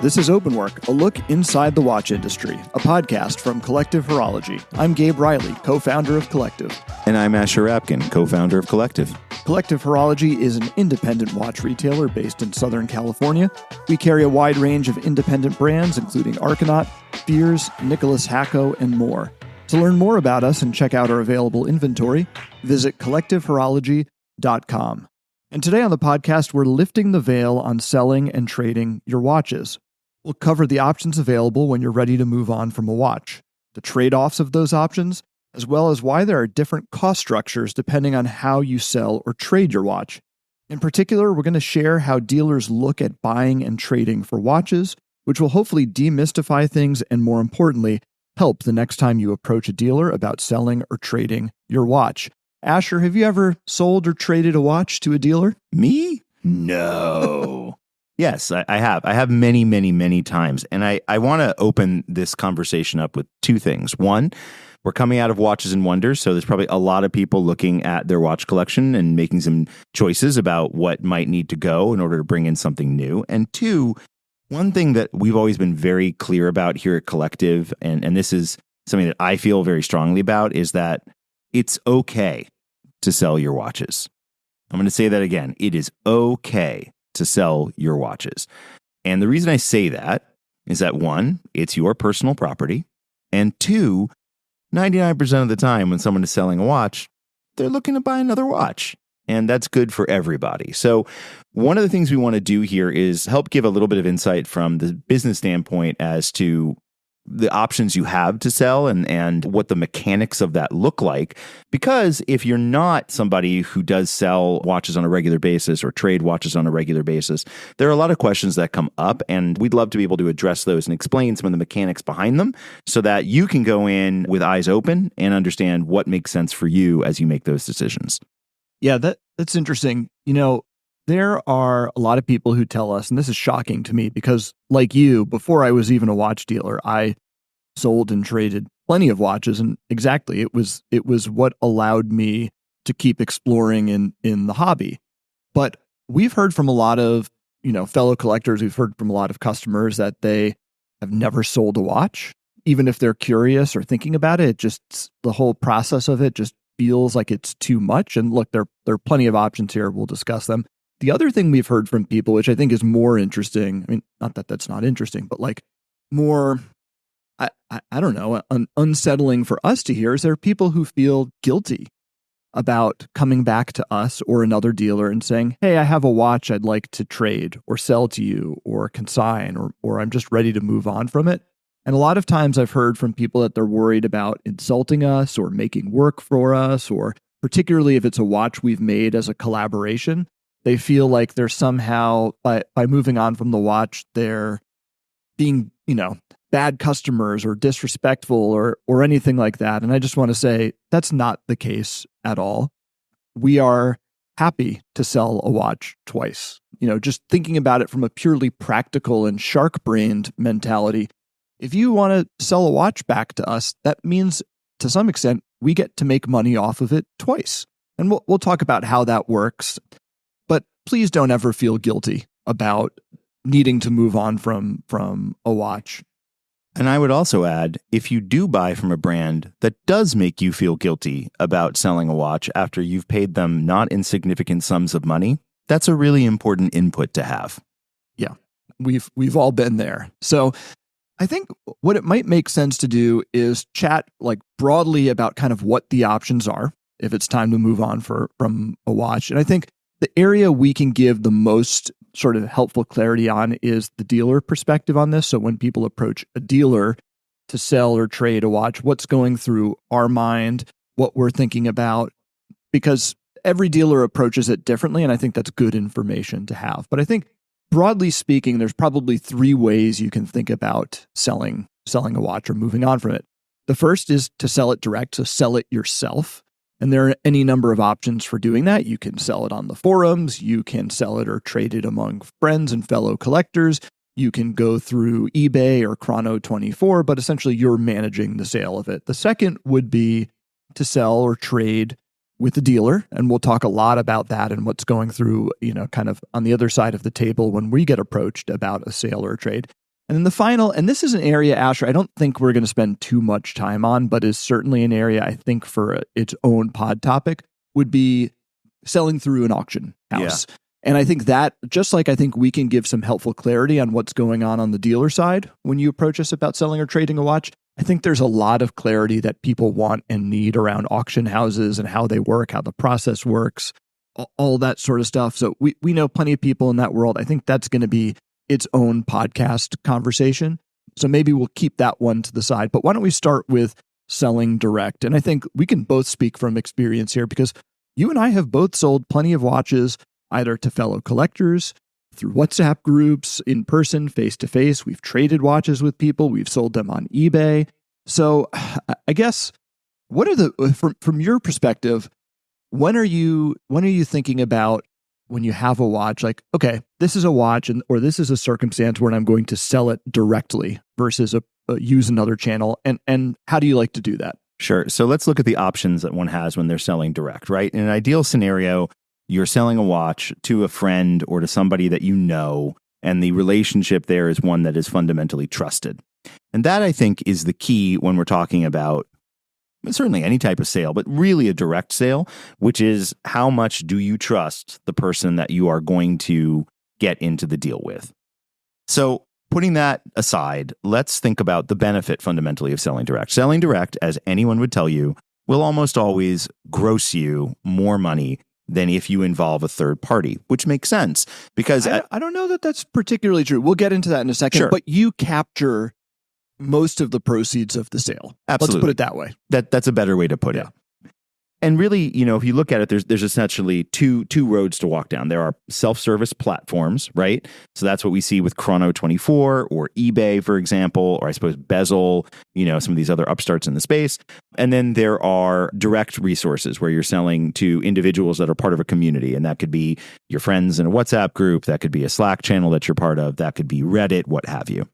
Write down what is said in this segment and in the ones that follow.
This is Open Work, a look inside the watch industry, a podcast from Collective Horology. I'm Gabe Riley, co-founder of Collective. And I'm Asher Rapkin, co-founder of Collective. Collective Horology is an independent watch retailer based in Southern California. We carry a wide range of independent brands, including Arcanaut, Fears, Nicholas Hacko, and more. To learn more about us and check out our available inventory, visit collectivehorology.com. And today on the podcast, we're lifting the veil on selling and trading your watches. We'll cover the options available when you're ready to move on from a watch, the trade-offs of those options, as well as why there are different cost structures depending on how you sell or trade your watch. In particular, we're going to share how dealers look at buying and trading for watches, which will hopefully demystify things and, more importantly, help the next time you approach a dealer about selling or trading your watch. Asher, have you ever sold or traded a watch to a dealer? Me? No. Yes, I have. I have many times. And I want to open this conversation up with two things. One, we're coming out of Watches and Wonders, so there's probably a lot of people looking at their watch collection and making some choices about what might need to go in order to bring in something new. And two, one thing that we've always been very clear about here at Collective, and this is something that I feel very strongly about, is that it's okay to sell your watches. I'm going to say that again. It is okay to sell your watches. And the reason I say that is that one, it's your personal property. And two, 99% of the time when someone is selling a watch, they're looking to buy another watch. And that's good for everybody. So one of the things we want to do here is help give a little bit of insight from the business standpoint as to the options you have to sell and what the mechanics of that look like. Because if you're not somebody who does sell watches on a regular basis or trade watches on a regular basis, there are a lot of questions that come up, and we'd love to be able to address those and explain some of the mechanics behind them so that you can go in with eyes open and understand what makes sense for you as you make those decisions. Yeah, that's interesting. You know, there are a lot of people who tell us, and this is shocking to me because, like you, before I was even a watch dealer, I sold and traded plenty of watches, and exactly, it was what allowed me to keep exploring in the hobby. But we've heard from a lot of, fellow collectors, we've heard from a lot of customers that they have never sold a watch, even if they're curious or thinking about it. Just the whole process of it just feels like it's too much. And look, there are plenty of options here. We'll discuss them. The other thing we've heard from people, which I think is more interesting, I mean, not that that's not interesting, but like more, I don't know, unsettling for us to hear, is there are people who feel guilty about coming back to us or another dealer and saying, hey, I have a watch I'd like to trade or sell to you or consign, or I'm just ready to move on from it. And a lot of times I've heard from people that they're worried about insulting us or making work for us, or particularly if it's a watch we've made as a collaboration, they feel like they're somehow, by moving on from the watch, they're being, bad customers or disrespectful or anything like that. And I just want to say that's not the case at all. We are happy to sell a watch twice. Just thinking about it from a purely practical and shark-brained mentality, if you want to sell a watch back to us, that means to some extent we get to make money off of it twice. And we'll talk about how that works. But please don't ever feel guilty about needing to move on from a watch. And I would also add, if you do buy from a brand that does make you feel guilty about selling a watch after you've paid them not insignificant sums of money, that's a really important input to have. Yeah, we've all been there. So I think what it might make sense to do is chat like broadly about kind of what the options are if it's time to move on from a watch. And I think the area we can give the most sort of helpful clarity on is the dealer perspective on this. So when people approach a dealer to sell or trade a watch, what's going through our mind, what we're thinking about, because every dealer approaches it differently, and I think that's good information to have. But I think broadly speaking, there's probably three ways you can think about selling a watch or moving on from it. The first is to sell it direct, so sell it yourself. And there are any number of options for doing that. You can sell it on the forums. You can sell it or trade it among friends and fellow collectors. You can go through eBay or Chrono24, but essentially you're managing the sale of it. The second would be to sell or trade with the dealer. And we'll talk a lot about that and what's going through, kind of on the other side of the table when we get approached about a sale or a trade. And then the final, and this is an area, Asher, I don't think we're going to spend too much time on, but is certainly an area I think for its own pod topic, would be selling through an auction house. Yeah. And I think that, just like I think we can give some helpful clarity on what's going on the dealer side when you approach us about selling or trading a watch, I think there's a lot of clarity that people want and need around auction houses and how they work, how the process works, all that sort of stuff. So we know plenty of people in that world. I think that's going to be its own podcast conversation. So maybe we'll keep that one to the side. But why don't we start with selling direct? And I think we can both speak from experience here because you and I have both sold plenty of watches either to fellow collectors, through WhatsApp groups, in person, face-to-face. We've traded watches with people. We've sold them on eBay. So I guess, what are from your perspective, when are you thinking about when you have a watch, like, okay, this is a watch or this is a circumstance where I'm going to sell it directly versus use another channel? And how do you like to do that? Sure. So let's look at the options that one has when they're selling direct, right? In an ideal scenario, you're selling a watch to a friend or to somebody that you know, and the relationship there is one that is fundamentally trusted. And that, I think, is the key when we're talking about certainly any type of sale, but really a direct sale, which is how much do you trust the person that you are going to get into the deal with? So putting that aside, let's think about the benefit fundamentally of selling direct. Selling direct, as anyone would tell you, will almost always gross you more money than if you involve a third party, which makes sense because I don't know that that's particularly true. We'll get into that in a second, sure. But you capture most of the proceeds of the sale. Absolutely. Let's put it that way. That's a better way to put it. And really, if you look at it, there's essentially two roads to walk down. There are self-service platforms, right? So that's what we see with Chrono24 or eBay, for example, or I suppose Bezel, some of these other upstarts in the space. And then there are direct resources where you're selling to individuals that are part of a community. And that could be your friends in a WhatsApp group. That could be a Slack channel that you're part of. That could be Reddit, what have you.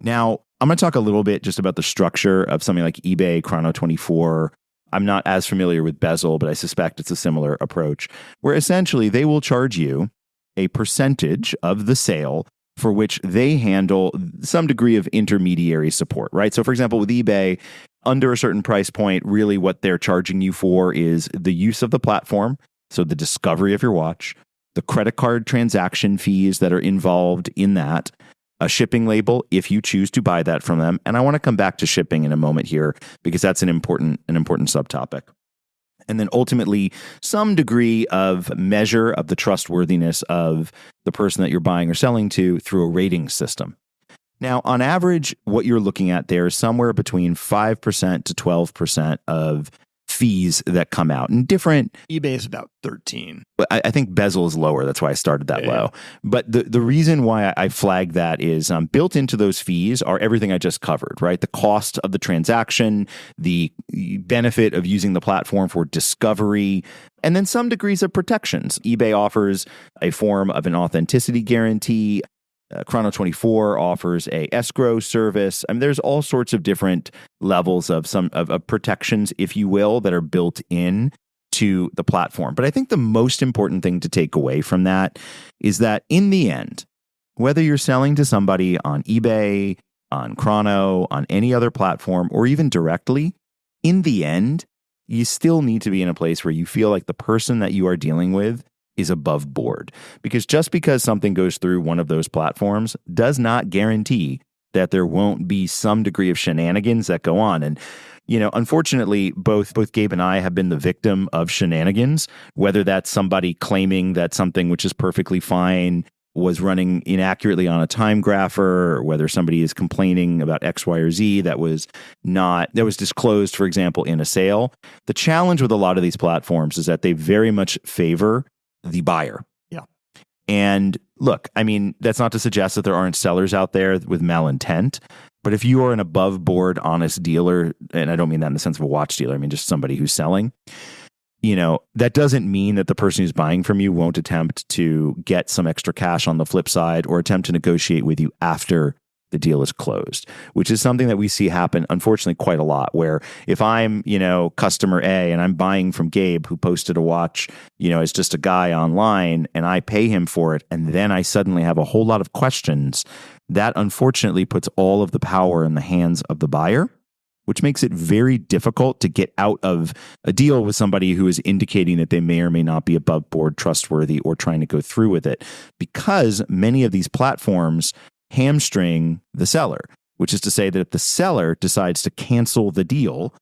Now, I'm going to talk a little bit just about the structure of something like eBay, Chrono24. I'm not as familiar with Bezel, but I suspect it's a similar approach, where essentially they will charge you a percentage of the sale for which they handle some degree of intermediary support, right? So for example, with eBay, under a certain price point, really what they're charging you for is the use of the platform, so the discovery of your watch, the credit card transaction fees that are involved in that, a shipping label if you choose to buy that from them. And I want to come back to shipping in a moment here because that's an important subtopic. And then ultimately, some degree of measure of the trustworthiness of the person that you're buying or selling to through a rating system. Now, on average, what you're looking at there is somewhere between 5% to 12% of fees that come out. And different... eBay is about 13. I think Bezel is lower. That's why I started that low. But the reason why I flagged that is built into those fees are everything I just covered, right? The cost of the transaction, the benefit of using the platform for discovery, and then some degrees of protections. eBay offers a form of an authenticity guarantee. Chrono24 offers a escrow service. I mean, there's all sorts of different levels of of protections, if you will, that are built in to the platform. But I think the most important thing to take away from that is that in the end, whether you're selling to somebody on eBay, on Chrono, on any other platform, or even directly, in the end, you still need to be in a place where you feel like the person that you are dealing with is above board. Because just because something goes through one of those platforms does not guarantee that there won't be some degree of shenanigans that go on. And, unfortunately, both Gabe and I have been the victim of shenanigans, whether that's somebody claiming that something which is perfectly fine was running inaccurately on a time grapher, or whether somebody is complaining about X, Y, or Z that was disclosed, for example, in a sale. The challenge with a lot of these platforms is that they very much favor the buyer. Yeah. And look, I mean, that's not to suggest that there aren't sellers out there with malintent, but if you are an above board, honest dealer, and I don't mean that in the sense of a watch dealer, I mean just somebody who's selling, that doesn't mean that the person who's buying from you won't attempt to get some extra cash on the flip side or attempt to negotiate with you after the deal is closed, which is something that we see happen, unfortunately, quite a lot, where if I'm, customer A and I'm buying from Gabe, who posted a watch, as just a guy online, and I pay him for it, and then I suddenly have a whole lot of questions that unfortunately puts all of the power in the hands of the buyer, which makes it very difficult to get out of a deal with somebody who is indicating that they may or may not be above board trustworthy or trying to go through with it, because many of these platforms hamstring the seller, which is to say that if the seller decides to cancel the deal,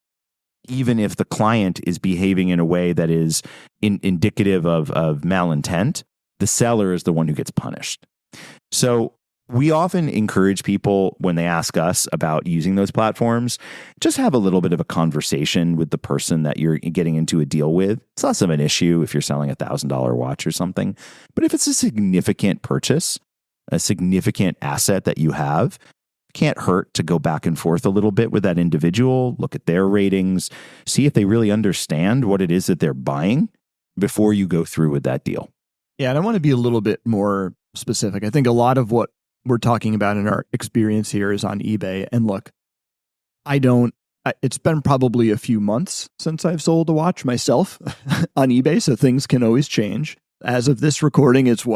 even if the client is behaving in a way that is indicative of malintent, the seller is the one who gets punished. So we often encourage people when they ask us about using those platforms, just have a little bit of a conversation with the person that you're getting into a deal with. It's less of an issue if you're selling $1,000 watch or something. But if it's a significant purchase, a significant asset that you have, it can't hurt to go back and forth a little bit with that individual, look at their ratings, see if they really understand what it is that they're buying before you go through with that deal. Yeah, and I want to be a little bit more specific. I think a lot of what we're talking about in our experience here is on eBay. And look, it's been probably a few months since I've sold a watch myself on eBay, so things can always change. As of this recording, it's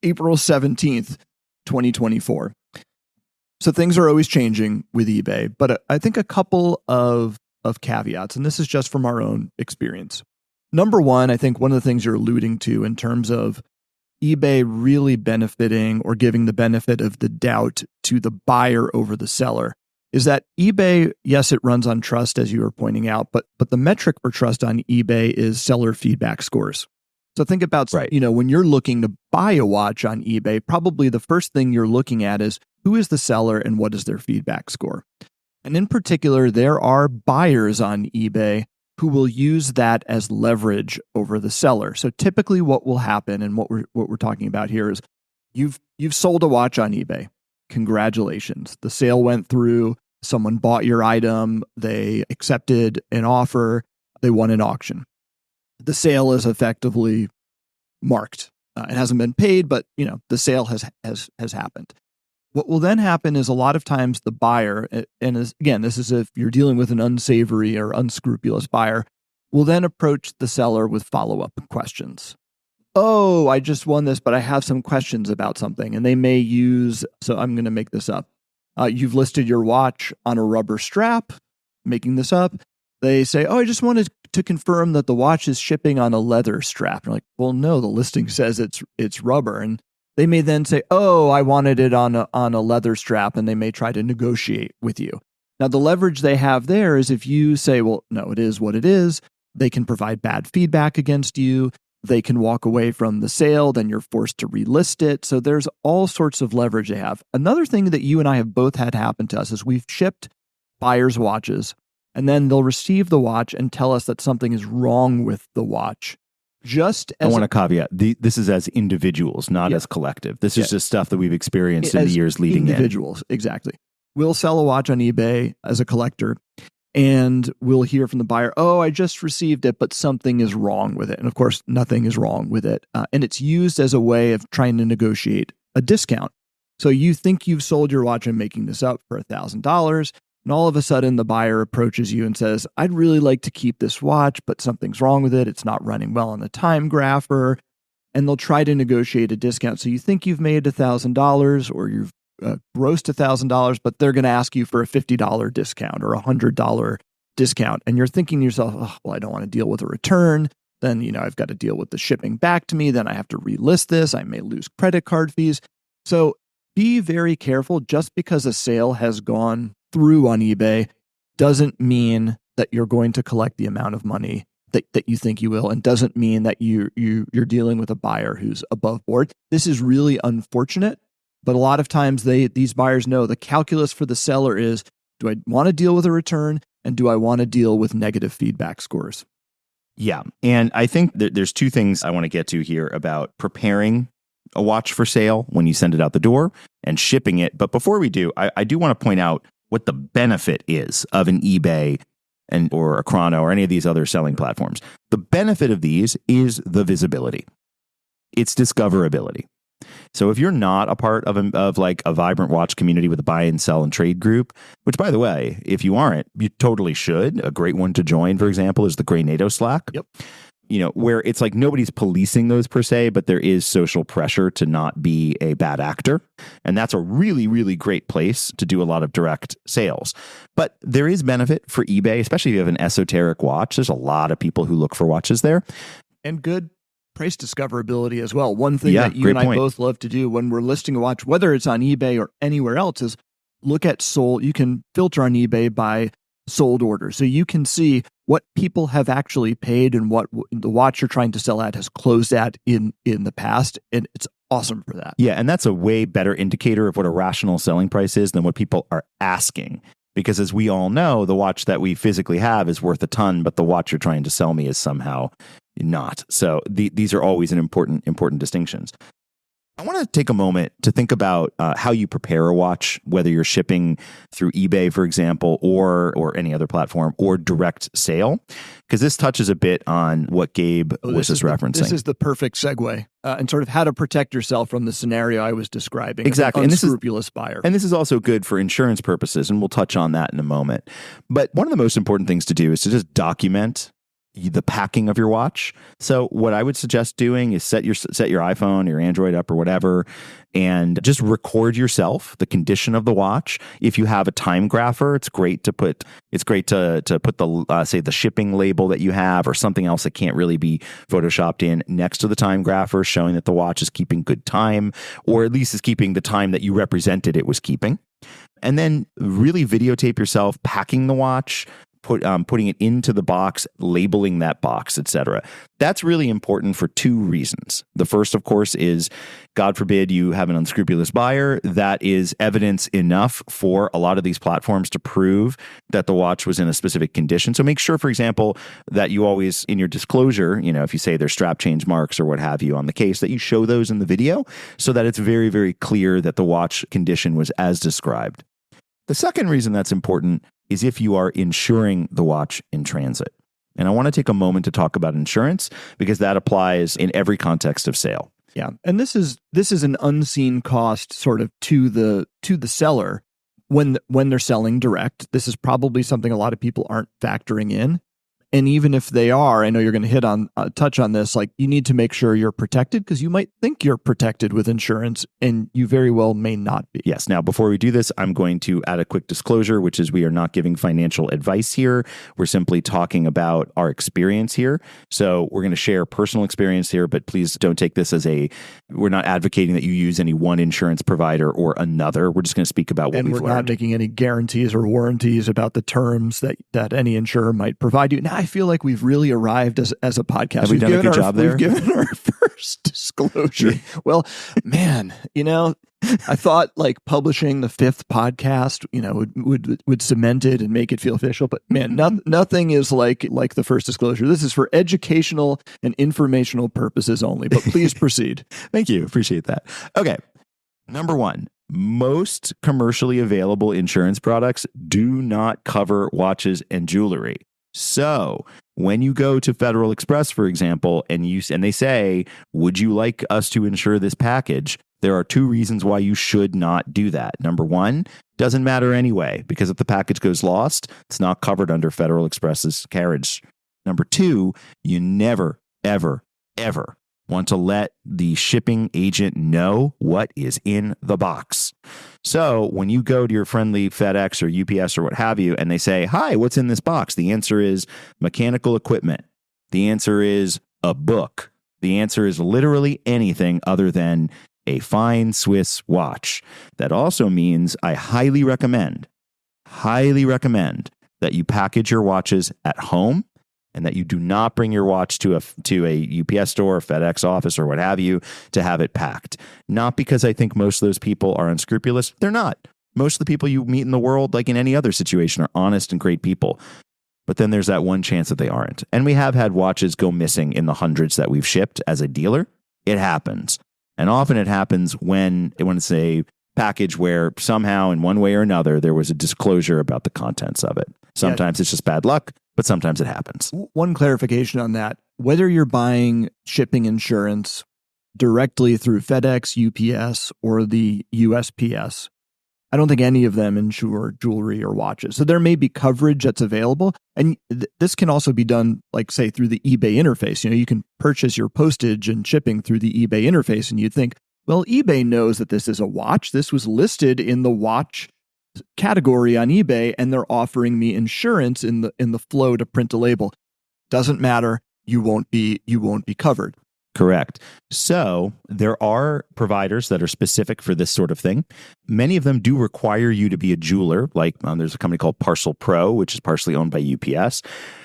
April 17th, 2024. So things are always changing with eBay, but I think a couple of caveats, and this is just from our own experience. Number one, I think one of the things you're alluding to in terms of eBay really benefiting or giving the benefit of the doubt to the buyer over the seller is that eBay, yes, it runs on trust, as you were pointing out, but the metric for trust on eBay is seller feedback scores. So think about, right, when you're looking to buy a watch on eBay, probably the first thing you're looking at is who is the seller and what is their feedback score. And in particular, there are buyers on eBay who will use that as leverage over the seller. So typically what will happen, and what we're talking about here, is you've sold a watch on eBay. Congratulations. The sale went through, someone bought your item, they accepted an offer, they won an auction. The sale is effectively marked. It hasn't been paid, but the sale has happened. What will then happen is a lot of times the buyer, and again, this is if you're dealing with an unsavory or unscrupulous buyer, will then approach the seller with follow-up questions. Oh, I just won this, but I have some questions about something. And they may use, so I'm going to make this up. You've listed your watch on a rubber strap, making this up. They say, oh, I just wanted to confirm that the watch is shipping on a leather strap. And you're like, well, no, the listing says it's rubber. And they may then say, oh, I wanted it on a leather strap, and they may try to negotiate with you. Now, the leverage they have there is if you say, well, no, it is what it is, they can provide bad feedback against you. They can walk away from the sale, then you're forced to relist it. So there's all sorts of leverage they have. Another thing that you and I have both had happen to us is we've shipped buyers watches, and then they'll receive the watch and tell us that something is wrong with the watch. I want to caveat, this is as individuals, not as collective. This is just stuff that we've experienced in the years leading individuals, exactly. We'll sell a watch on eBay as a collector, and we'll hear from the buyer, oh, I just received it, but something is wrong with it. And of course, nothing is wrong with it. And it's used as a way of trying to negotiate a discount. So you think you've sold your watch, I'm making this up, for $1,000. And all of a sudden, the buyer approaches you and says, I'd really like to keep this watch, but something's wrong with it. It's not running well on the time grapher. And they'll try to negotiate a discount. So you think you've made $1,000 or you've grossed $1,000, but they're going to ask you for a $50 discount or a $100 discount. And you're thinking to yourself, oh, well, I don't want to deal with a return. Then, I've got to deal with the shipping back to me. Then I have to relist this. I may lose credit card fees. So be very careful. Just because a sale has gone through on eBay doesn't mean that you're going to collect the amount of money that you think you will, and doesn't mean that you're dealing with a buyer who's above board. This is really unfortunate, but a lot of times these buyers know the calculus for the seller is, do I want to deal with a return, and do I want to deal with negative feedback scores? Yeah, and I think that there's two things I want to get to here about preparing a watch for sale when you send it out the door and shipping it. But before we do, I do want to point out what the benefit is of an eBay or a Chrono or any of these other selling platforms. The benefit of these is the visibility. It's discoverability. So if you're not a part of like a vibrant watch community with a buy and sell and trade group, which by the way, if you aren't, you totally should. A great one to join, for example, is the Gray NATO Slack. Yep. where it's like nobody's policing those per se, but there is social pressure to not be a bad actor. And that's a really, really great place to do a lot of direct sales. But there is benefit for eBay, especially if you have an esoteric watch. There's a lot of people who look for watches there. And good price discoverability as well. One thing Yeah, that you great and I point. both love to do when we're listing a watch, whether it's on eBay or anywhere else, is look at sold. You can filter on eBay by sold orders. So you can see what people have actually paid and what the watch you're trying to sell at has closed at in the past. And it's awesome for that. Yeah, and that's a way better indicator of what a rational selling price is than what people are asking. Because as we all know, the watch that we physically have is worth a ton, but the watch you're trying to sell me is somehow not. So these are always an important distinctions. I want to take a moment to think about how you prepare a watch, whether you're shipping through eBay, for example, or any other platform, or direct sale, because this touches a bit on what Gabe was just referencing. This is the perfect segue and sort of how to protect yourself from the scenario I was describing. Exactly. An unscrupulous buyer. And this is also good for insurance purposes, and we'll touch on that in a moment. But one of the most important things to do is to just document the packing of your watch. So what I would suggest doing is set your iPhone, your Android up or whatever, and just record yourself the condition of the watch. If you have a time grapher, it's great to put the say the shipping label that you have or something else that can't really be photoshopped in next to the time grapher, showing that the watch is keeping good time, or at least is keeping the time that you represented it was keeping. And then really videotape yourself packing the watch, putting it into the box, labeling that box, etc. That's really important for two reasons. The first, of course, is God forbid you have an unscrupulous buyer. That is evidence enough for a lot of these platforms to prove that the watch was in a specific condition. So make sure, for example, that you always, in your disclosure, if you say there's strap change marks or what have you on the case, that you show those in the video so that it's very, very clear that the watch condition was as described. The second reason that's important is if you are insuring the watch in transit. And I want to take a moment to talk about insurance because that applies in every context of sale. Yeah. And this is an unseen cost sort of to the seller when they're selling direct. This is probably something a lot of people aren't factoring in. And even if they are, I know you're going to touch on this, like you need to make sure you're protected because you might think you're protected with insurance and you very well may not be. Yes. Now, before we do this, I'm going to add a quick disclosure, which is we are not giving financial advice here. We're simply talking about our experience here. So we're going to share personal experience here, but please don't take this as we're not advocating that you use any one insurance provider or another. We're just going to speak about what we've learned. And we're not making any guarantees or warranties about the terms that any insurer might provide you. Now, I feel like we've really arrived as a podcast. Have we done a good job there? We've given our first disclosure. Well, man, I thought like publishing the fifth podcast, would cement it and make it feel official. But man, nothing is like the first disclosure. This is for educational and informational purposes only. But please proceed. Thank you. Appreciate that. Okay. Number one. Most commercially available insurance products do not cover watches and jewelry. So when you go to Federal Express, for example, and they say, would you like us to insure this package? There are two reasons why you should not do that. Number one, doesn't matter anyway, because if the package goes lost, it's not covered under Federal Express's carriage. Number two, you never, ever, ever want to let the shipping agent know what is in the box. So when you go to your friendly FedEx or UPS or what have you, and they say, hi, what's in this box? The answer is mechanical equipment. The answer is a book. The answer is literally anything other than a fine Swiss watch. That also means I highly recommend that you package your watches at home and that you do not bring your watch to a UPS store, FedEx office, or what have you to have it packed. Not because I think most of those people are unscrupulous. They're not. Most of the people you meet in the world, like in any other situation, are honest and great people. But then there's that one chance that they aren't. And we have had watches go missing in the hundreds that we've shipped as a dealer. It happens. And often it happens when it's a package where somehow in one way or another, there was a disclosure about the contents of it. Sometimes it's just bad luck, but sometimes it happens. One clarification on that, whether you're buying shipping insurance directly through FedEx, UPS, or the USPS, I don't think any of them insure jewelry or watches. So there may be coverage that's available. And this can also be done, like, say, through the eBay interface. You can purchase your postage and shipping through the eBay interface, and you'd think, well, eBay knows that this is a watch. This was listed in the watch category on eBay, and they're offering me insurance in the flow to print a label. Doesn't matter. You won't be covered. Correct. So there are providers that are specific for this sort of thing. Many of them do require you to be a jeweler. Like there's a company called Parcel Pro, which is partially owned by UPS.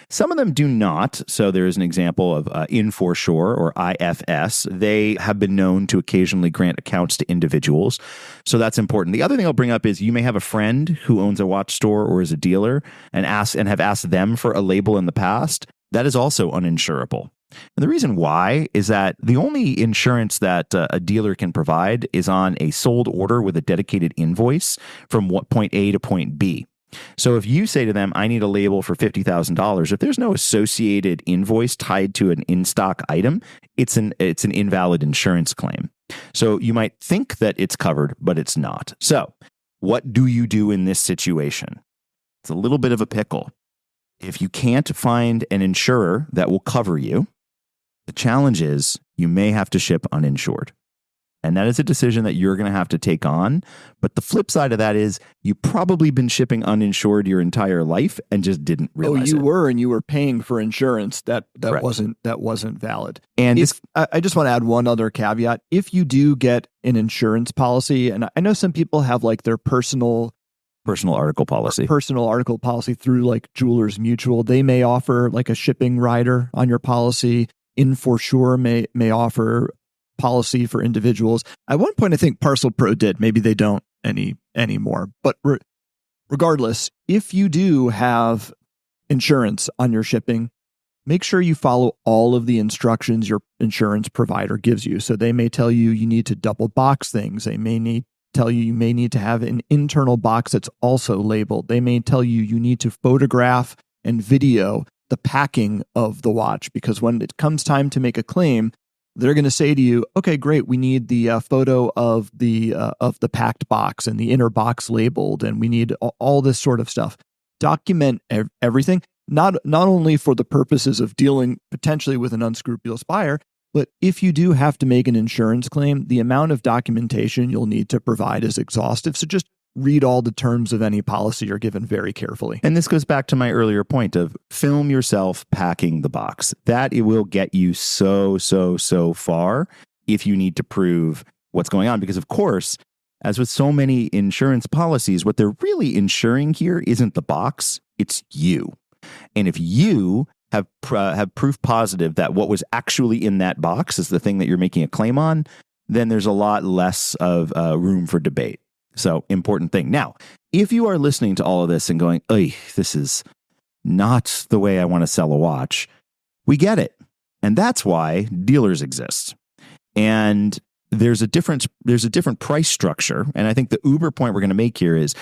Some of them do not. So there is an example of InForsure or IFS. They have been known to occasionally grant accounts to individuals. So that's important. The other thing I'll bring up is you may have a friend who owns a watch store or is a dealer and have asked them for a label in the past. That is also uninsurable. And the reason why is that the only insurance that a dealer can provide is on a sold order with a dedicated invoice from point A to point B. So if you say to them, I need a label for $50,000, if there's no associated invoice tied to an in-stock item, it's an invalid insurance claim. So you might think that it's covered, but it's not. So what do you do in this situation? It's a little bit of a pickle. If you can't find an insurer that will cover you, the challenge is you may have to ship uninsured. And that is a decision that you're going to have to take on. But the flip side of that is you've probably been shipping uninsured your entire life and just didn't realize it. And you were paying for insurance that wasn't valid. And I just want to add one other caveat. If you do get an insurance policy, and I know some people have like their personal article policy through like Jewelers Mutual, they may offer like a shipping rider on your policy. InForsure may offer policy for individuals. At one point, I think Parcel Pro did. Maybe they don't anymore. But regardless, if you do have insurance on your shipping, make sure you follow all of the instructions your insurance provider gives you. So they may tell you need to double box things. They may tell you may need to have an internal box that's also labeled. They may tell you need to photograph and video the packing of the watch, because when it comes time to make a claim, they're going to say to you, okay, great, we need the photo of the packed box and the inner box labeled, and we need all this sort of stuff. Document everything, not only for the purposes of dealing potentially with an unscrupulous buyer, but if you do have to make an insurance claim, the amount of documentation you'll need to provide is exhaustive. So just read all the terms of any policy you're given very carefully. And this goes back to my earlier point of film yourself packing the box. That it will get you so far if you need to prove what's going on. Because of course, as with so many insurance policies, what they're really insuring here isn't the box, it's you. And if you have proof positive that what was actually in that box is the thing that you're making a claim on, then there's a lot less of room for debate. So, important thing. Now, if you are listening to all of this and going, this is not the way I want to sell a watch, we get it. And that's why dealers exist. And there's a different price structure. And I think the uber point we're going to make here is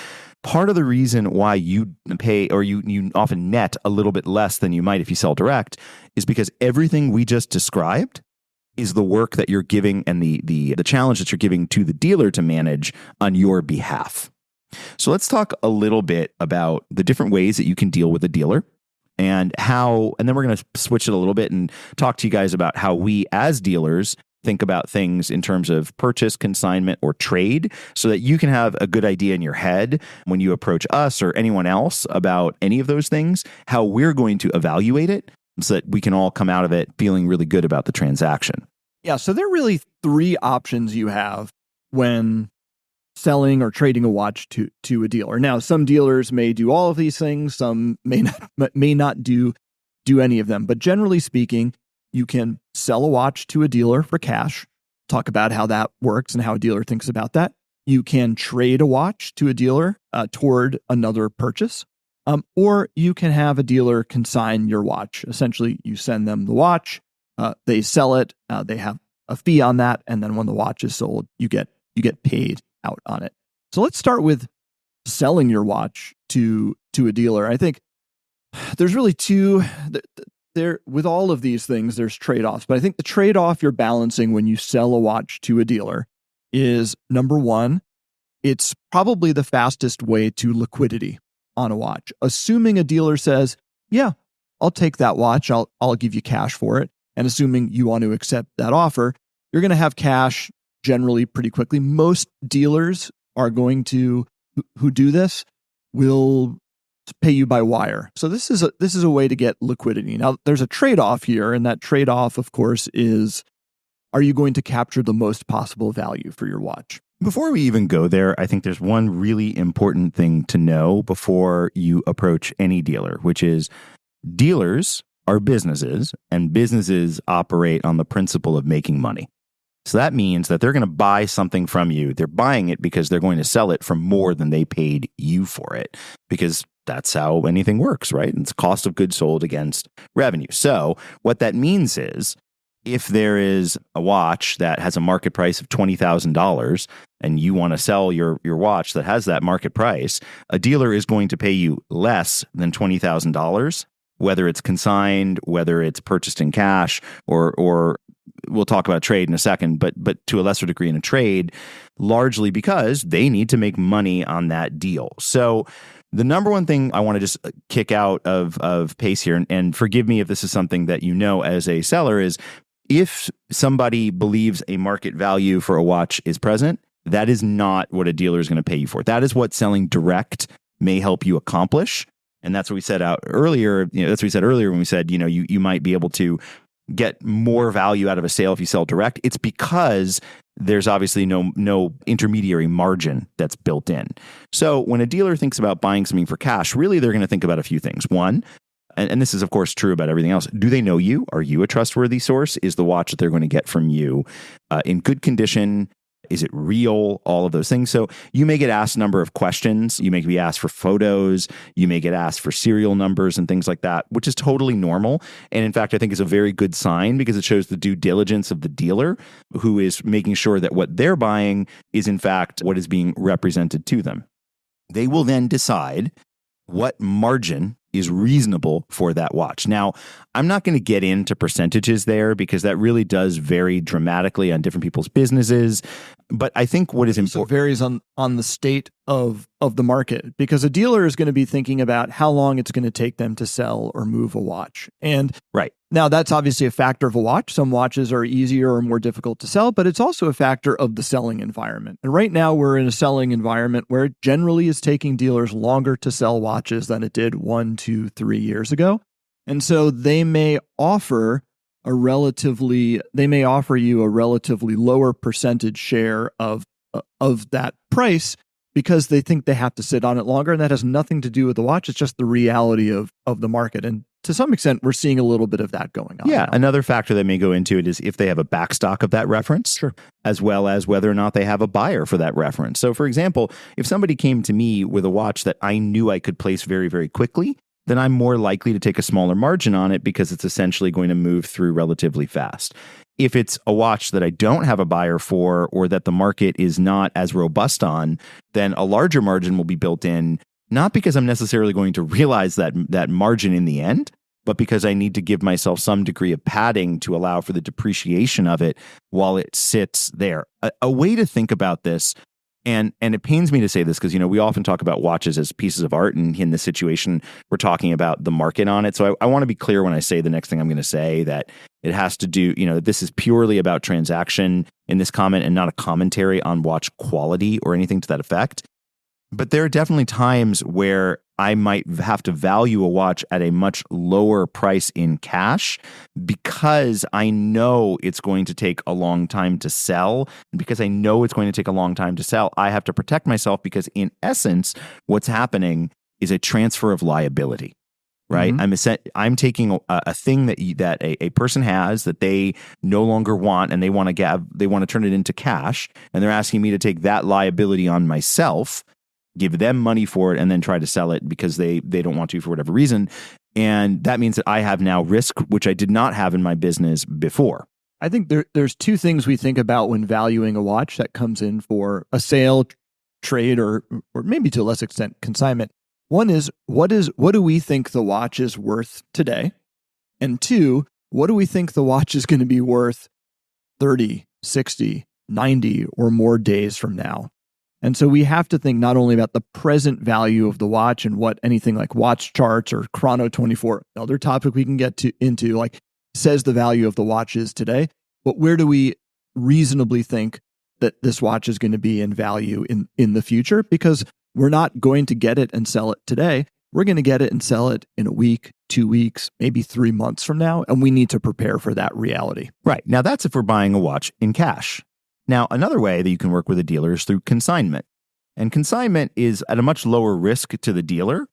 part of the reason why you pay or you often net a little bit less than you might if you sell direct is because everything we just described is the work that you're giving and the challenge that you're giving to the dealer to manage on your behalf. So let's talk a little bit about the different ways that you can deal with a dealer and then we're going to switch it a little bit and talk to you guys about how we as dealers think about things in terms of purchase, consignment, or trade so that you can have a good idea in your head when you approach us or anyone else about any of those things, how we're going to evaluate it so that we can all come out of it feeling really good about the transaction. Yeah, so there are really three options you have when selling or trading a watch to a dealer. Now, some dealers may do all of these things, some may not do any of them. But generally speaking, you can sell a watch to a dealer for cash. Talk about how that works and how a dealer thinks about that. You can trade a watch to a dealer toward another purchase. Or you can have a dealer consign your watch. Essentially, you send them the watch, they sell it, they have a fee on that, and then when the watch is sold, you get paid out on it. So let's start with selling your watch to a dealer. I think there's really two. With all of these things, there's trade-offs, but I think the trade-off you're balancing when you sell a watch to a dealer is, number one, it's probably the fastest way to liquidity on a watch. Assuming a dealer says, yeah, I'll take that watch, I'll give you cash for it. And assuming you want to accept that offer, you're going to have cash generally pretty quickly. Most dealers are going to, who do this, will pay you by wire. So this is a way to get liquidity. Now, there's a trade-off here, and that trade-off, of course, is, are you going to capture the most possible value for your watch? Before we even go there, I think there's one really important thing to know before you approach any dealer, which is dealers are businesses, and businesses operate on the principle of making money. So that means that they're going to buy something from you. They're buying it because they're going to sell it for more than they paid you for it, because that's how anything works, right? It's cost of goods sold against revenue. So what that means is, if there is a watch that has a market price of $20,000 and you want to sell your watch that has that market price, a dealer is going to pay you less than $20,000, whether it's consigned, whether it's purchased in cash, or we'll talk about trade in a second, but to a lesser degree in a trade, largely because they need to make money on that deal. So the number one thing I want to just kick out of pace here, and forgive me if this is something that you know as a seller, is if somebody believes a market value for a watch is present, that is not what a dealer is going to pay you for. That is what selling direct may help you accomplish. And that's what we said out earlier. That's what we said earlier when we said, you might be able to get more value out of a sale if you sell direct. It's because there's obviously no intermediary margin that's built in. So when a dealer thinks about buying something for cash, really they're going to think about a few things. One, and this is of course true about everything else, do they know you? Are you a trustworthy source? Is the watch that they're going to get from you in good condition? Is it real? All of those things. So you may get asked a number of questions. You may be asked for photos. You may get asked for serial numbers and things like that, which is totally normal. And in fact, I think is a very good sign, because it shows the due diligence of the dealer, who is making sure that what they're buying is in fact what is being represented to them. They will then decide what margin is reasonable for that watch. Now, I'm not going to get into percentages there, because that really does vary dramatically on different people's businesses. But I think what is important varies on the state of the market, because a dealer is going to be thinking about how long it's going to take them to sell or move a watch. And right now, that's obviously a factor of a watch. Some watches are easier or more difficult to sell, but it's also a factor of the selling environment. And right now, we're in a selling environment where it generally is taking dealers longer to sell watches than it did 1, 2, 3 years ago. And so they may offer you a relatively lower percentage share of that price, because they think they have to sit on it longer. And that has nothing to do with the watch. It's just the reality of the market. And to some extent, we're seeing a little bit of that going on. Yeah. Now. Another factor that may go into it is if they have a backstock of that reference, sure, as well as whether or not they have a buyer for that reference. So for example, if somebody came to me with a watch that I knew I could place very, very quickly, then I'm more likely to take a smaller margin on it, because it's essentially going to move through relatively fast. If it's a watch that I don't have a buyer for, or that the market is not as robust on, then a larger margin will be built in, not because I'm necessarily going to realize that margin in the end, but because I need to give myself some degree of padding to allow for the depreciation of it while it sits there. A way to think about this, and it pains me to say this, because we often talk about watches as pieces of art, and in this situation, we're talking about the market on it. So I want to be clear when I say the next thing I'm going to say, that it has to do, this is purely about transaction in this comment, and not a commentary on watch quality or anything to that effect. But there are definitely times where I might have to value a watch at a much lower price in cash, because I know it's going to take a long time to sell. And because I know it's going to take a long time to sell, I have to protect myself, because in essence, what's happening is a transfer of liability. Right. Mm-hmm. I'm taking a thing that a person has that they no longer want, and they want to turn it into cash, and they're asking me to take that liability on myself, give them money for it, and then try to sell it because they don't want to for whatever reason. And that means that I have now risk, which I did not have in my business before. I think there's two things we think about when valuing a watch that comes in for a sale, trade, or maybe to a less extent consignment. One is what do we think the watch is worth today? And two, what do we think the watch is going to be worth 30, 60, 90 or more days from now? And so we have to think not only about the present value of the watch and what anything like watch charts or Chrono 24, another topic we can get into, like says the value of the watch is today, but where do we reasonably think that this watch is going to be in value in the future? Because we're not going to get it and sell it today. We're going to get it and sell it in a week, 2 weeks, maybe 3 months from now. And we need to prepare for that reality. Right. Now, that's if we're buying a watch in cash. Now, another way that you can work with a dealer is through consignment. And consignment is at a much lower risk to the dealer,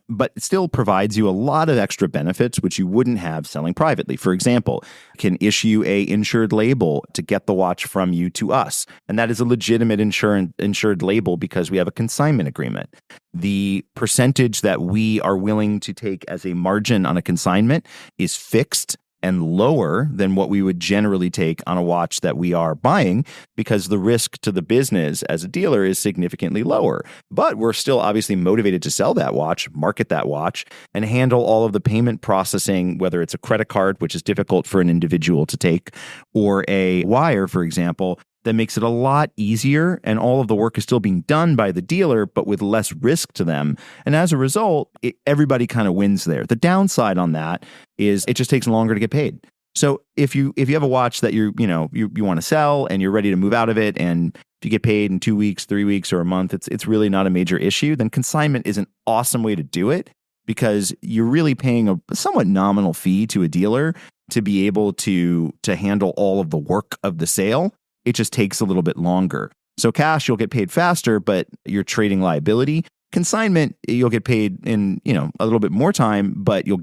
but it still provides you a lot of extra benefits which you wouldn't have selling privately. For example, can issue a insured label to get the watch from you to us. And that is a legitimate insured label because we have a consignment agreement. The percentage that we are willing to take as a margin on a consignment is fixed and lower than what we would generally take on a watch that we are buying because the risk to the business as a dealer is significantly lower. But we're still obviously motivated to sell that watch, market that watch, and handle all of the payment processing, whether it's a credit card, which is difficult for an individual to take, or a wire, for example, that makes it a lot easier, and all of the work is still being done by the dealer, but with less risk to them. And as a result, everybody kind of wins there. The downside on that is it just takes longer to get paid. So if you have a watch that you want to sell and you're ready to move out of it, and if you get paid in 2 weeks, 3 weeks, or a month, it's really not a major issue, then consignment is an awesome way to do it because you're really paying a somewhat nominal fee to a dealer to be able to handle all of the work of the sale. It just takes a little bit longer. So cash, you'll get paid faster, but you're trading liability. Consignment, you'll get paid in, a little bit more time, but you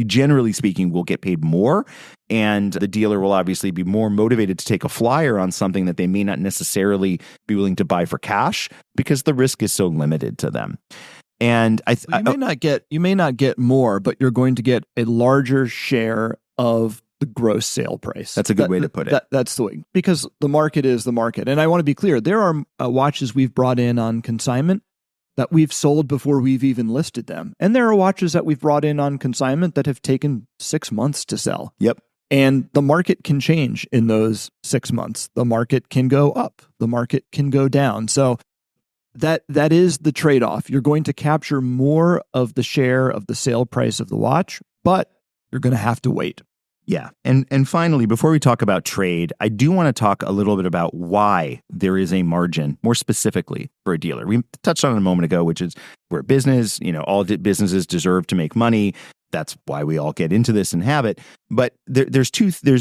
generally speaking, will get paid more. And the dealer will obviously be more motivated to take a flyer on something that they may not necessarily be willing to buy for cash because the risk is so limited to them. And you may not get more, but you're going to get a larger share of the gross sale price. That's a good way to put it. That's the way, because the market is the market. And I want to be clear, there are watches we've brought in on consignment that we've sold before we've even listed them. And there are watches that we've brought in on consignment that have taken 6 months to sell. Yep. And the market can change in those 6 months. The market can go up. The market can go down. So that is the trade-off. You're going to capture more of the share of the sale price of the watch, but you're going to have to wait. Yeah. And finally, before we talk about trade, I do want to talk a little bit about why there is a margin, more specifically for a dealer. We touched on it a moment ago, which is we're a business, all businesses deserve to make money. That's why we all get into this and have it. But there's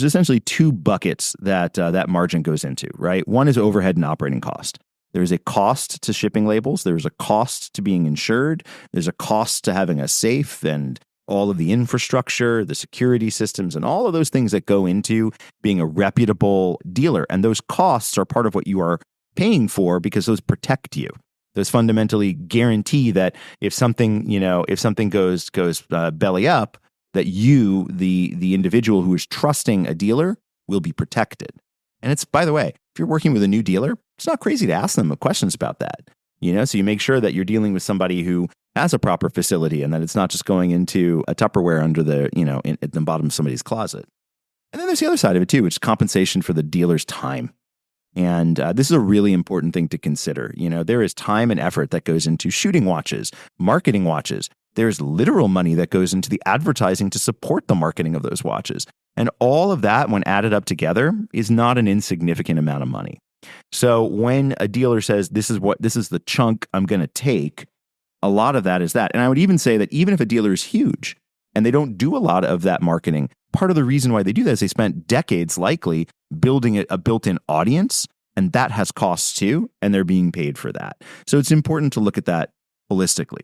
essentially two buckets that margin goes into, right? One is overhead and operating cost. There's a cost to shipping labels. There's a cost to being insured. There's a cost to having a safe and all of the infrastructure, the security systems, and all of those things that go into being a reputable dealer. And those costs are part of what you are paying for because those protect you. Those fundamentally guarantee that if something goes belly up, that you, the individual who is trusting a dealer, will be protected. And it's, by the way, if you're working with a new dealer, it's not crazy to ask them questions about that. So you make sure that you're dealing with somebody who has a proper facility and that it's not just going into a Tupperware under at the bottom of somebody's closet. And then there's the other side of it too, which is compensation for the dealer's time. And this is a really important thing to consider. There is time and effort that goes into shooting watches, marketing watches. There's literal money that goes into the advertising to support the marketing of those watches. And all of that, when added up together, is not an insignificant amount of money. So when a dealer says, this is the chunk I'm going to take, a lot of that is that. And I would even say that even if a dealer is huge and they don't do a lot of that marketing, part of the reason why they do that is they spent decades likely building a built-in audience, and that has costs too, and they're being paid for that. So it's important to look at that holistically,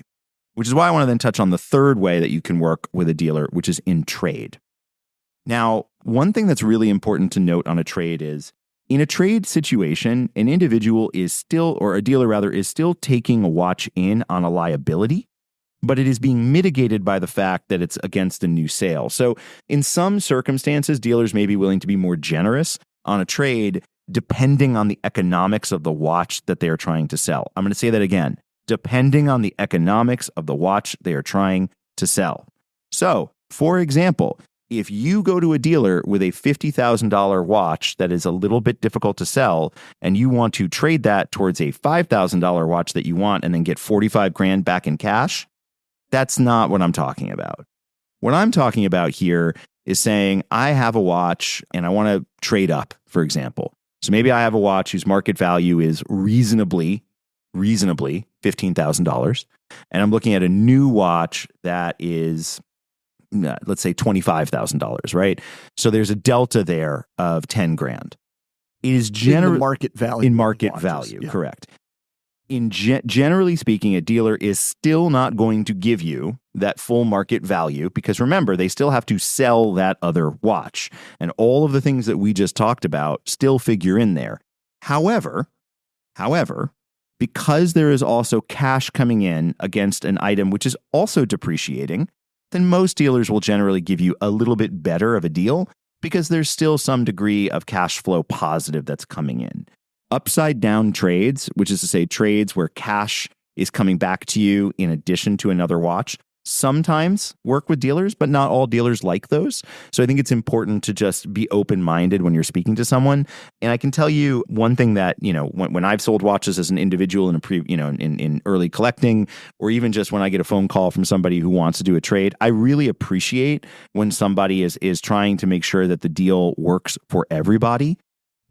which is why I want to then touch on the third way that you can work with a dealer, which is in trade. Now, one thing that's really important to note on a trade is, in a trade situation, an individual is still, or a dealer rather, is still taking a watch in on a liability, but it is being mitigated by the fact that it's against a new sale. So in some circumstances, dealers may be willing to be more generous on a trade depending on the economics of the watch that they are trying to sell. I'm going to say that again, depending on the economics of the watch they are trying to sell. So, for example, If you go to a dealer with a $50,000 watch that is a little bit difficult to sell, and you want to trade that towards a $5,000 watch that you want and then get 45 grand back in cash, that's not what I'm talking about. What I'm talking about here is saying I have a watch and I want to trade up, for example. So maybe I have a watch whose market value is reasonably $15,000. And I'm looking at a new watch that is, let's say, $25,000, right? So there's a delta there of 10 grand. It is generally market value. In market value, yeah. Correct. Generally speaking, a dealer is still not going to give you that full market value because remember, they still have to sell that other watch. And all of the things that we just talked about still figure in there. However, because there is also cash coming in against an item which is also depreciating, then most dealers will generally give you a little bit better of a deal because there's still some degree of cash flow positive that's coming in. Upside down trades, which is to say trades where cash is coming back to you in addition to another watch, sometimes work with dealers, but not all dealers like those. So I think it's important to just be open-minded when you're speaking to someone. And I can tell you one thing that, when I've sold watches as an individual in early collecting, or even just when I get a phone call from somebody who wants to do a trade, I really appreciate when somebody is trying to make sure that the deal works for everybody.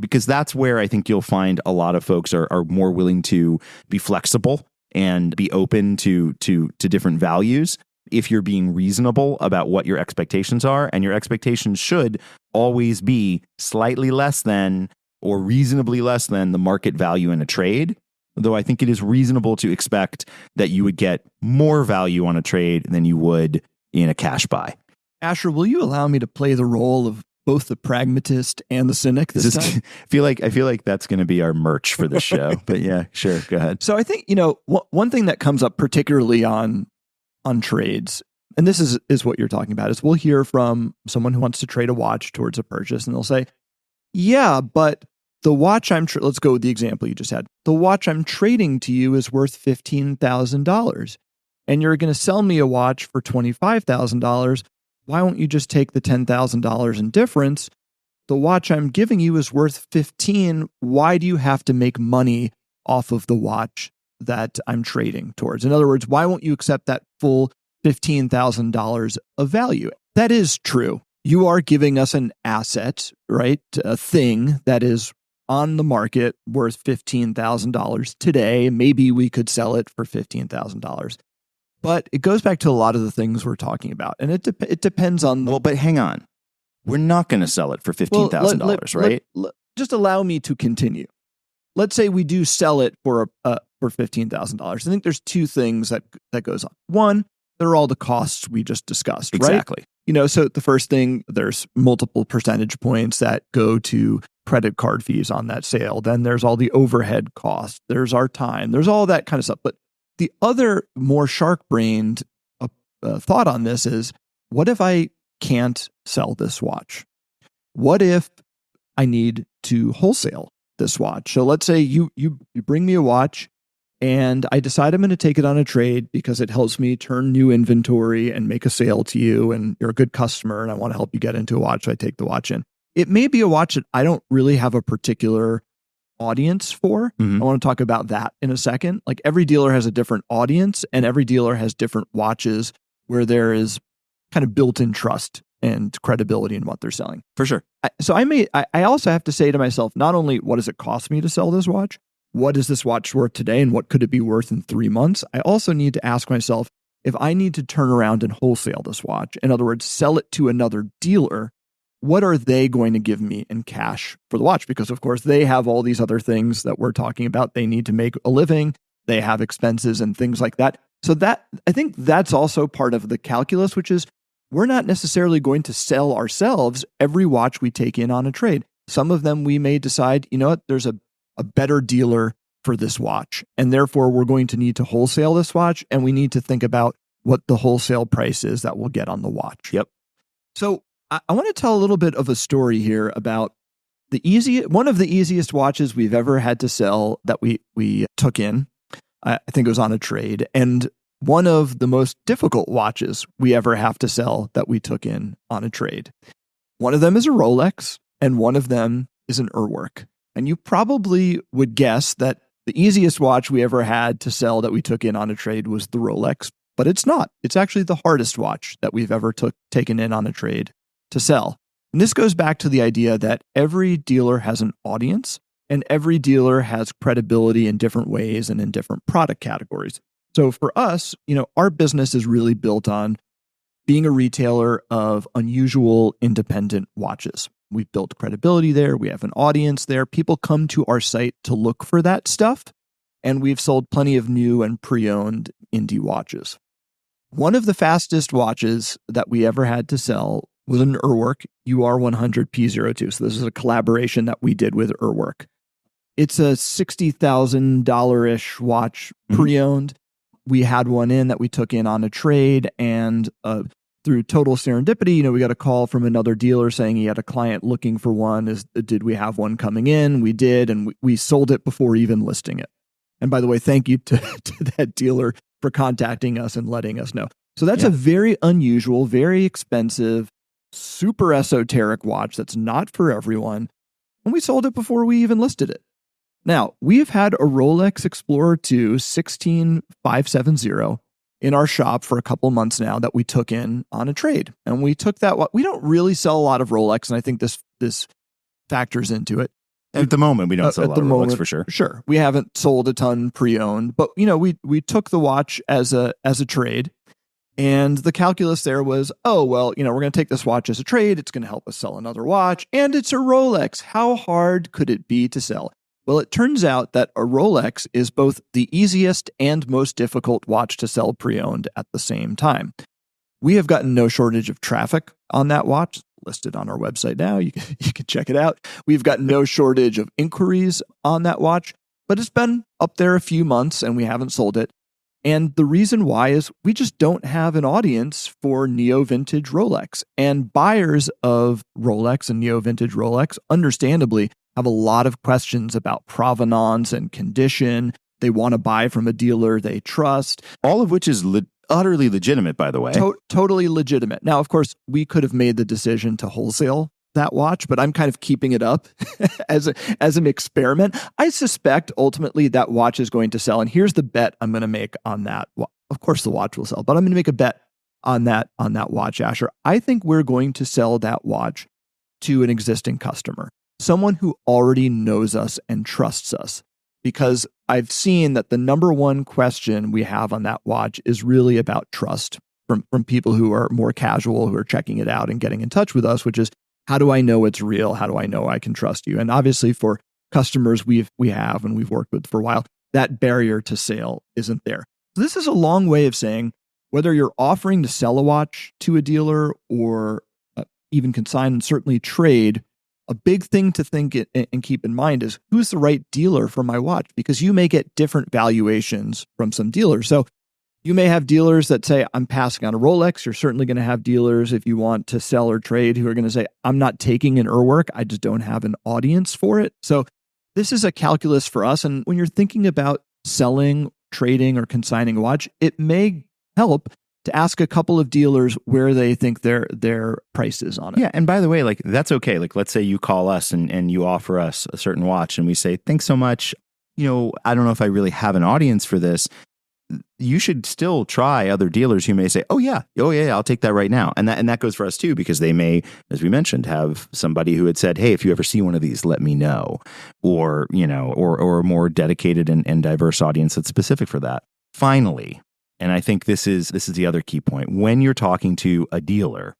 Because that's where I think you'll find a lot of folks are more willing to be flexible and be open to different values if you're being reasonable about what your expectations are. And your expectations should always be slightly less than or reasonably less than the market value in a trade. Though I think it is reasonable to expect that you would get more value on a trade than you would in a cash buy. Asher, will you allow me to play the role of both the pragmatist and the cynic this time? I feel like that's going to be our merch for the show. But yeah, sure, go ahead. So I think, one thing that comes up particularly on trades, and this is what you're talking about, is we'll hear from someone who wants to trade a watch towards a purchase, and they'll say, yeah, but the watch let's go with the example you just had. The watch I'm trading to you is worth $15,000, and you're going to sell me a watch for $25,000. Why won't you just take the $10,000 in difference? The watch I'm giving you is worth $15,000. Why do you have to make money off of the watch that I'm trading towards? In other words, why won't you accept that full $15,000 of value? That is true. You are giving us an asset, right? A thing that is on the market worth $15,000 today. Maybe we could sell it for $15,000. But it goes back to a lot of the things we're talking about. And it depends on... Well, but hang on. We're not going to sell it for $15,000, right? Just allow me to continue. Let's say we do sell it for $15,000. I think there's two things that goes on. One, there are all the costs we just discussed, exactly. Right? So the first thing, there's multiple percentage points that go to credit card fees on that sale. Then there's all the overhead costs. There's our time. There's all that kind of stuff. But the other more shark-brained thought on this is, what if I can't sell this watch? What if I need to wholesale this watch? So let's say you bring me a watch and I decide I'm going to take it on a trade because it helps me turn new inventory and make a sale to you, and you're a good customer and I want to help you get into a watch, so I take the watch in. It may be a watch that I don't really have a particular audience for. Mm-hmm. I want to talk about that in a second. Like, every dealer has a different audience, and every dealer has different watches where there is kind of built-in trust and credibility in what they're selling. For sure. I also have to say to myself, not only what does it cost me to sell this watch, what is this watch worth today, and what could it be worth in 3 months? I also need to ask myself, if I need to turn around and wholesale this watch, in other words, sell it to another dealer, what are they going to give me in cash for the watch? Because, of course, they have all these other things that we're talking about. They need to make a living. They have expenses and things like that. So I think that's also part of the calculus, which is we're not necessarily going to sell ourselves every watch we take in on a trade. Some of them we may decide, you know what, there's a better dealer for this watch, and therefore we're going to need to wholesale this watch, and we need to think about what the wholesale price is that we'll get on the watch. Yep. So I want to tell a little bit of a story here about one of the easiest watches we've ever had to sell that we took in. I think it was on a trade. And one of the most difficult watches we ever have to sell that we took in on a trade. One of them is a Rolex, and one of them is an Urwerk. And you probably would guess that the easiest watch we ever had to sell that we took in on a trade was the Rolex, but it's not. It's actually the hardest watch that we've ever taken in on a trade to sell. And this goes back to the idea that every dealer has an audience, and every dealer has credibility in different ways and in different product categories. So for us, our business is really built on being a retailer of unusual independent watches. We've built credibility there. We have an audience there. People come to our site to look for that stuff. And we've sold plenty of new and pre-owned indie watches. One of the fastest watches that we ever had to sell was an Urwerk UR100P02. So this is a collaboration that we did with Urwerk. It's a $60,000-ish watch pre-owned. We had one in that we took in on a trade, and through total serendipity, we got a call from another dealer saying he had a client looking for one. Did we have one coming in? We did, and we sold it before even listing it. And by the way, thank you to that dealer for contacting us and letting us know. So that's a very unusual, very expensive, super esoteric watch that's not for everyone. And we sold it before we even listed it. Now, we've had a Rolex Explorer 2 16570 in our shop for a couple months now that we took in on a trade. And we took that. We don't really sell a lot of Rolex, and I think this factors into it. At the moment, we don't sell a lot of Rolex for sure. Sure. We haven't sold a ton pre-owned, but we took the watch as a trade. And the calculus there was, we're going to take this watch as a trade. It's going to help us sell another watch. And it's a Rolex. How hard could it be to sell? Well, it turns out that a Rolex is both the easiest and most difficult watch to sell pre-owned at the same time. We have gotten no shortage of traffic on that watch, listed on our website now. You can check it out. We've got no shortage of inquiries on that watch, but it's been up there a few months and we haven't sold it. And the reason why is we just don't have an audience for neo-vintage Rolex. And buyers of Rolex and neo-vintage Rolex, understandably, have a lot of questions about provenance and condition. They want to buy from a dealer they trust. All of which is utterly legitimate, by the way. Totally legitimate. Now, of course, we could have made the decision to wholesale that watch, but I'm kind of keeping it up as an experiment. I suspect ultimately that watch is going to sell. And here's the bet I'm going to make on that. Well, of course, the watch will sell, but I'm going to make a bet on that watch, Asher. I think we're going to sell that watch to an existing customer, someone who already knows us and trusts us. Because I've seen that the number one question we have on that watch is really about trust from people who are more casual, who are checking it out and getting in touch with us, which is, how do I know it's real? How do I know I can trust you? And obviously for customers we have and we've worked with for a while, that barrier to sale isn't there. So this is a long way of saying whether you're offering to sell a watch to a dealer or even consign and certainly trade, a big thing to think and keep in mind is who's the right dealer for my watch, because you may get different valuations from some dealers. So you may have dealers that say, I'm passing on a Rolex. You're certainly going to have dealers, if you want to sell or trade, who are going to say, I'm not taking an Urwerk. I just don't have an audience for it. So this is a calculus for us. And when you're thinking about selling, trading, or consigning a watch, it may help to ask a couple of dealers where they think their price is on it. Yeah, and by the way, that's okay. Let's say you call us and you offer us a certain watch and we say, thanks so much. I don't know if I really have an audience for this. You should still try other dealers who may say, oh yeah, I'll take that right now. And that goes for us too, because they may, as we mentioned, have somebody who had said, hey, if you ever see one of these, let me know. Or a more dedicated and diverse audience that's specific for that. Finally, and I think this is the other key point. When you're talking to a dealer,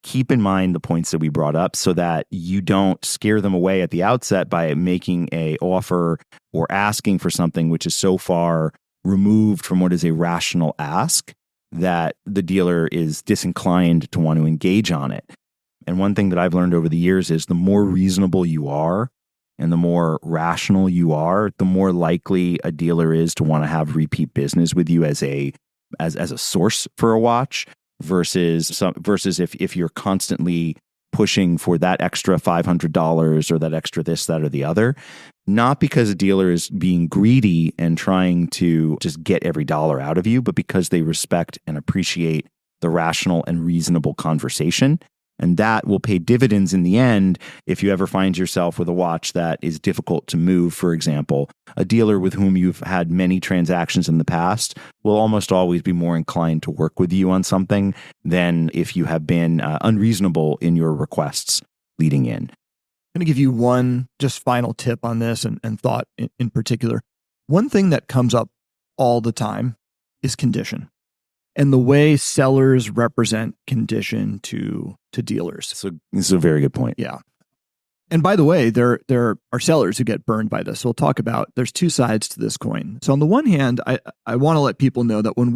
keep in mind the points that we brought up so that you don't scare them away at the outset by making a offer or asking for something which is so far removed from what is a rational ask that the dealer is disinclined to want to engage on it. And one thing that I've learned over the years is the more reasonable you are and the more rational you are, the more likely a dealer is to want to have repeat business with you as a source for a watch versus if you're constantly pushing for that extra $500 or that extra this, that, or the other. not because a dealer is being greedy and trying to just get every dollar out of you, but because they respect and appreciate the rational and reasonable conversation. And that will pay dividends in the end if you ever find yourself with a watch that is difficult to move, for example. A dealer with whom you've had many transactions in the past will almost always be more inclined to work with you on something than if you have been unreasonable in your requests leading in. I'm going to give you one just final tip on this and thought in particular. One thing that comes up all the time is condition and the way sellers represent condition to dealers. So this is a very good point. Yeah. And by the way, there are sellers who get burned by this. So we'll talk about, there's two sides to this coin. So on the one hand, I want to let people know that when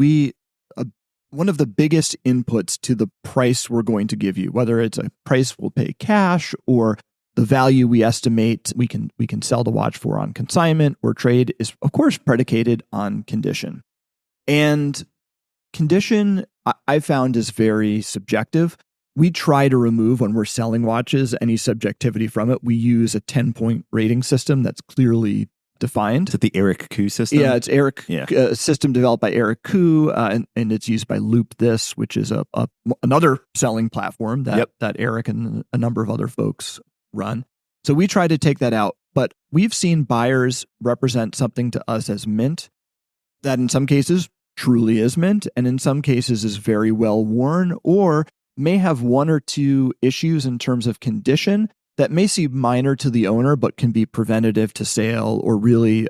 one of the biggest inputs to the price we're going to give you, whether it's a price we'll pay cash or the value we estimate we can sell the watch for on consignment or trade, is of course predicated on condition. And condition I found is very subjective. We try to remove, when we're selling watches, any subjectivity from it. We use a 10-point rating system that's clearly defined. Is it the Eric Koo system? Yeah, it's a system developed by Eric Koo, and it's used by Loop This, which is another selling platform that Eric and a number of other folks run. So we try to take that out, but we've seen buyers represent something to us as mint that in some cases truly is mint, and in some cases is very well worn, or may have one or two issues in terms of condition that may seem minor to the owner, but can be preventative to sale or really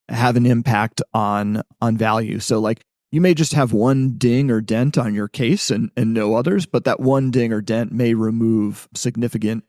have an impact on value. So like you may just have one ding or dent on your case and no others, but that one ding or dent may remove significant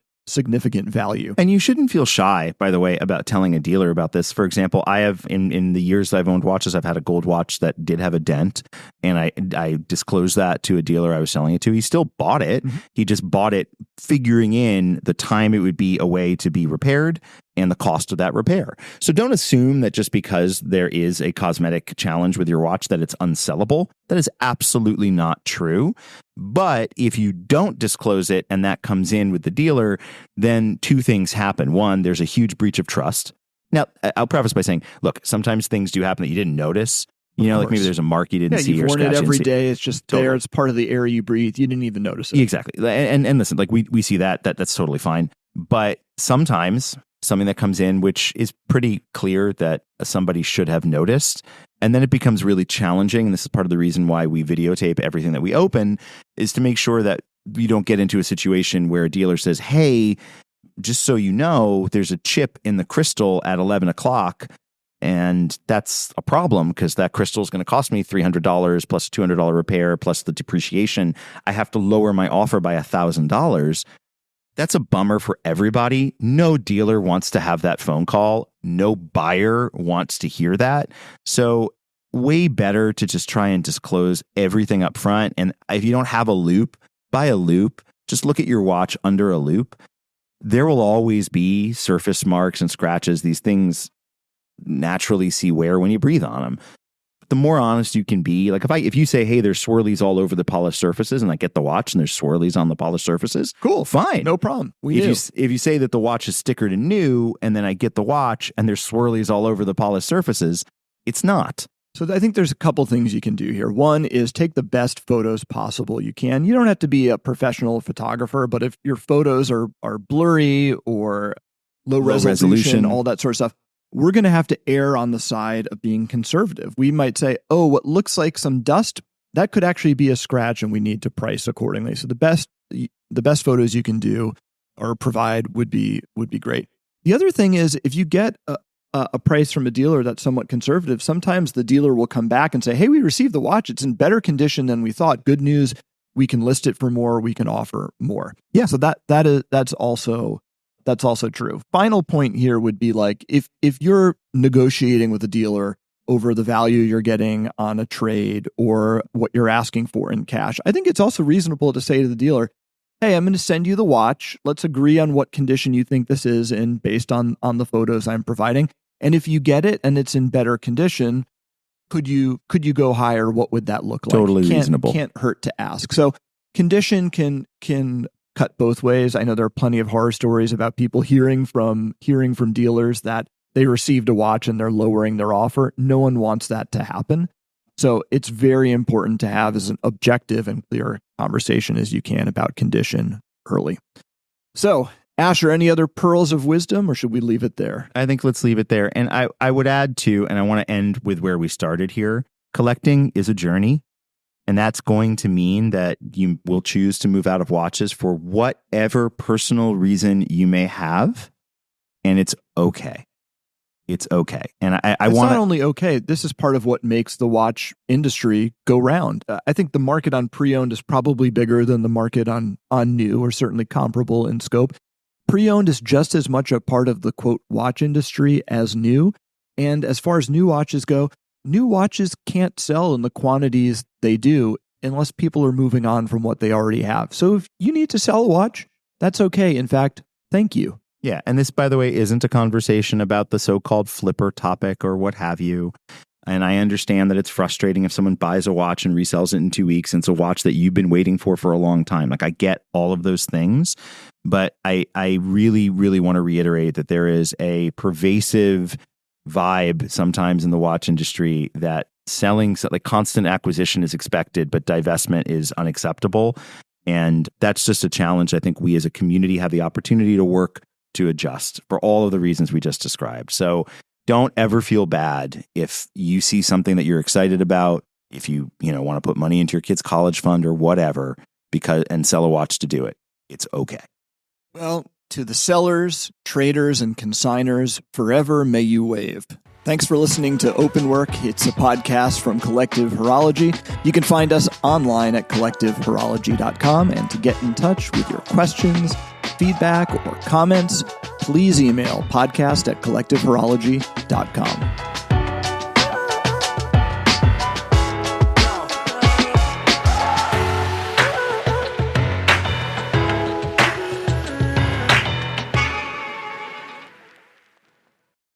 value. And you shouldn't feel shy, by the way, about telling a dealer about this. For example, I have, in the years that I've owned watches, I've had a gold watch that did have a dent, and I disclosed that to a dealer I was selling it to. He still bought it. Mm-hmm. He just bought it figuring in the time it would be away to be repaired and the cost of that repair. So don't assume that just because there is a cosmetic challenge with your watch that it's unsellable. That is absolutely not true. But if you don't disclose it and that comes in with the dealer, then two things happen. One, there's a huge breach of trust. Now, I'll preface by saying, look, sometimes things do happen that you didn't notice. You know, like maybe there's a mark you didn't see. You've or worn it scratch every see. day. It's just Totally. there. It's part of the air you breathe. You didn't even notice it. Exactly. And listen, like we see that's totally fine. But sometimes something that comes in, which is pretty clear that somebody should have noticed, and then it becomes really challenging. And this is part of the reason why we videotape everything that we open, is to make sure that you don't get into a situation where a dealer says, hey, just so you know, there's a chip in the crystal at 11 o'clock. And that's a problem because that crystal is going to cost me $300 plus a $200 repair plus the depreciation. I have to lower my offer by $1,000. That's a bummer for everybody. No dealer wants to have that phone call. No buyer wants to hear that. So way better to just try and disclose everything up front. And if you don't have a loop, buy a loop. Just look at your watch under a loop. There will always be surface marks and scratches. These things naturally see wear when you breathe on them. But the more honest you can be, like if you say, hey, there's swirlies all over the polished surfaces, and I get the watch and there's swirlies on the polished surfaces, cool, fine, no problem. If you say that the watch is stickered and new, and then I get the watch and there's swirlies all over the polished surfaces, it's not. So I think there's a couple things you can do here. One is take the best photos possible you can. You don't have to be a professional photographer, but if your photos are blurry or low resolution, all that sort of stuff, we're going to have to err on the side of being conservative. We might say, oh, what looks like some dust, that could actually be a scratch and we need to price accordingly. So the best photos you can do or provide would be great. The other thing is if you get a price from a dealer that's somewhat conservative, sometimes the dealer will come back and say, hey, we received the watch. It's in better condition than we thought. Good news. We can list it for more. We can offer more. Yeah. So that's also true. Final point here would be like, if you're negotiating with a dealer over the value you're getting on a trade or what you're asking for in cash, I think it's also reasonable to say to the dealer, hey, I'm going to send you the watch. Let's agree on what condition you think this is in based on the photos I'm providing. And if you get it and it's in better condition, could you go higher? What would that look like? Totally reasonable. Can't hurt to ask. So condition can cut both ways. I know there are plenty of horror stories about people hearing from dealers that they received a watch and they're lowering their offer. No one wants that to happen. So it's very important to have as an objective and clear conversation as you can about condition early. So, Asher, any other pearls of wisdom, or should we leave it there? I think let's leave it there. And I would add to, and I want to end with where we started here, collecting is a journey. And that's going to mean that you will choose to move out of watches for whatever personal reason you may have. And it's okay. It's okay. And I it's want not only okay, this is part of what makes the watch industry go round. I think the market on pre-owned is probably bigger than the market on new, or certainly comparable in scope. Pre-owned is just as much a part of the, quote, watch industry as new. And as far as new watches go, new watches can't sell in the quantities they do unless people are moving on from what they already have. So if you need to sell a watch, that's okay. In fact, thank you. Yeah. And this, by the way, isn't a conversation about the so-called flipper topic or what have you. And I understand that it's frustrating if someone buys a watch and resells it in 2 weeks. And it's a watch that you've been waiting for a long time. Like, I get all of those things. But I really, really want to reiterate that there is a pervasive vibe sometimes in the watch industry that selling, like, constant acquisition is expected, but divestment is unacceptable. And that's just a challenge I think we as a community have the opportunity to work to adjust for all of the reasons we just described. So don't ever feel bad if you see something that you're excited about, if you want to put money into your kid's college fund or whatever, and sell a watch to do it. It's okay. Well, to the sellers, traders, and consigners, forever may you wave. Thanks for listening to Open Work. It's a podcast from Collective Horology. You can find us online at collectivehorology.com. And to get in touch with your questions, feedback, or comments, please email podcast@collectivehorology.com.